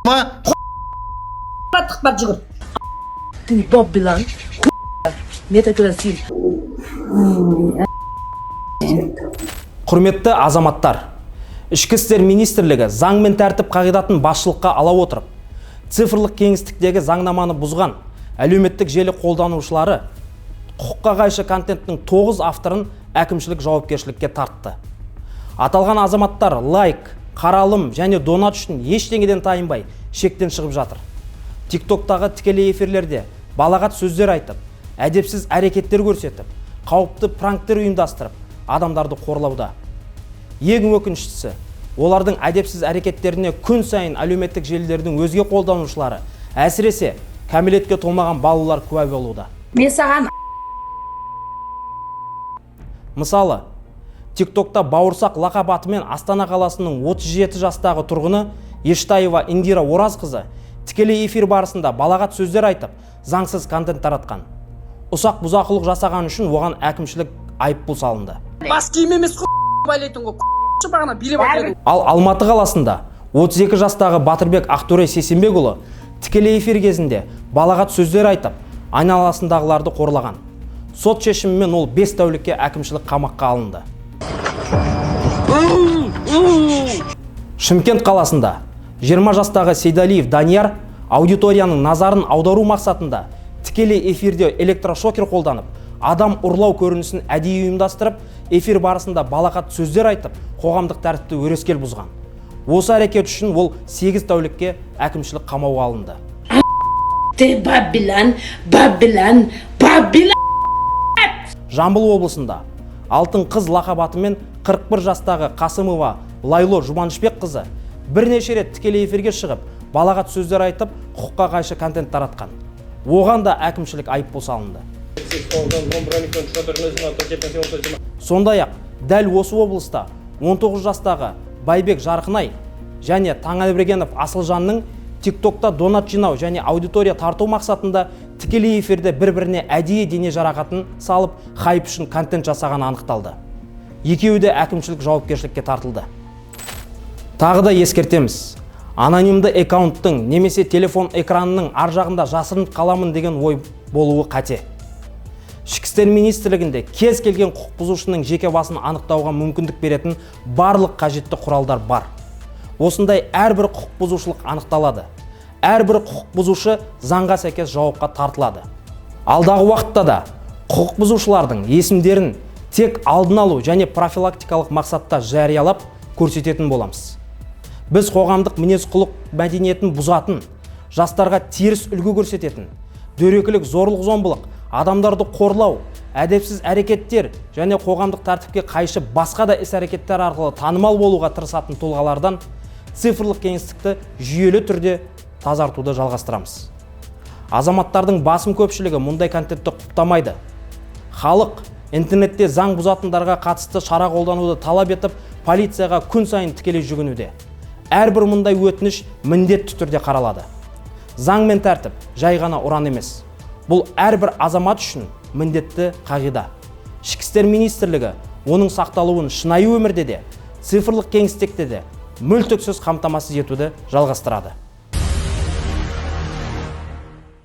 ма? Тықпар жүгір. Ты боб билан. Метакрасил. Құрметті азаматтар, Ішкі істер министрлігі заң мен тәртіп қағидатын басшылыққа ала отырып, цифрлық кеңістіктегі заңнаманы бұзған әлеуметтік желі қолданушылары құқыққа қайшы контенттің 9 авторын әкімшілік жауапкершілікке тартты. Аталған азаматтар лайк, қаралым және донат үшін ештеңеден тайынбай шектен шығып жатыр. TikTok-тағы тікелей эфирлерде балағат сөздер айтып, әдепсіз әрекеттер көрсетіп, қауіпті пранктер ұйымдастырып, адамдарды қорлауда. Ең өкініштісі, олардың әдепсіз әрекеттеріне күн сайын әлеуметтік желілердің өзге қолданушылары, әсіресе кәмелетке толмаған балалар куә болуда. Мен саған Мысалы, TikTok-та бауырсақ лақап атымен Астана қаласының 37 жастағы тұрғыны Ештаева Индира Оразқызы тікелей эфир барысында балағат сөздер айтып, заңсыз контент таратқан. Ұсақ бұзақылық жасаған үшін оған әкімшілік айыппұл салынды. Бас киім емес байлайтын ғой. Бағана билеп атырды. Ал Алматы қаласында 32 жастағы Батырбек Ақтөрей Сесенбекұлы тікелей эфир кезінде балағат сөздер айтып, айналасындағыларды қорлаған. Сот шешімімен ол 5 тәулікке әкімшілік қамаққа алынды. Шымкент қаласында 20 жастағы Сейдалиев Данияр аудиторияның назарын аудару мақсатында тікелей эфирде электрошокер қолданып, адам ұрлау көрінісін әдейі ұйымдастырып, эфир барысында балағат сөздер айтып, қоғамдық тәртіпті өрескел бұзған. Осы әрекет үшін ол 8 тәулікке әкімшілік қамауға алынды. Ты бабилан. Жамбыл облысында алтын қыз лақап атымен 41 жастағы Қасымова Лайло Жұбанышбек қызы бірнеше рет тікелей эфирге шығып, балағат сөздер айтып, құқыққа қайшы контент таратқан. Оған да әкімшілік айыппұл салынды. Сондай-ақ, дәл осы облыста 19 жастағы Байбек Жарқынай және Таңалбергенов Асылжанның TikTok-та донат жинау және аудитория тарту мақсатында тікелей эфирде бір-біріне әдейі дене жарақатын салып, хайп үшін контент жасағаны анықталды. Екеуі де әкімшілік жауапкершілікке тартылды. Тағы да ескертеміз. Анонимді аккаунттың немесе телефон экранының ар жағында жасырынып қаламын деген ой болуы қате. Ішкі істер министрлігінде кез келген құқық бұзушының жеке басын анықтауға мүмкіндік беретін барлық қажетті құралдар бар. Осындай әрбір құқық бұзушылық анықталады. Әрбір құқық бұзушы заңға сәйкес жауапқа тартылады. Алдағы уақытта да құқық бұзушылардың есімдерін тек алдын алу және профилактикалық мақсатта жариялап көрсететін боламыз. Біз қоғамдық мінез-құлық мәдениетін бұзатын, жастарға теріс үлгі көрсететін, дөрекілік, зорлық-зомбылық, адамдарды қорлау, әдепсіз әрекеттер және қоғамдық тәртіпке қайшы басқа да іс-әрекеттер арқылы танымал болуға тырысатын тұлғалардан цифрлық кеңістікті жүйелі түрде тазартуды жалғастырамыз. Азаматтардың басым көпшілігі мұндай контентті құптамайды. Халық интернетте заң бұзатындарға қатысты шара қолдануды талап етіп, полицияға күн сайын тікелей жүгінуде. Әрбір мұндай өтініш міндетті түрде қаралады. Заң мен тәртіп жай ғана ұран емес. Бұл әрбір азамат үшін міндетті қағида. Ішкі істер министрлігі оның сақталуын шынайы өмірде де, цифрлық кеңістікте де мүлтіксіз қамтамасыз етуді жалғастырады.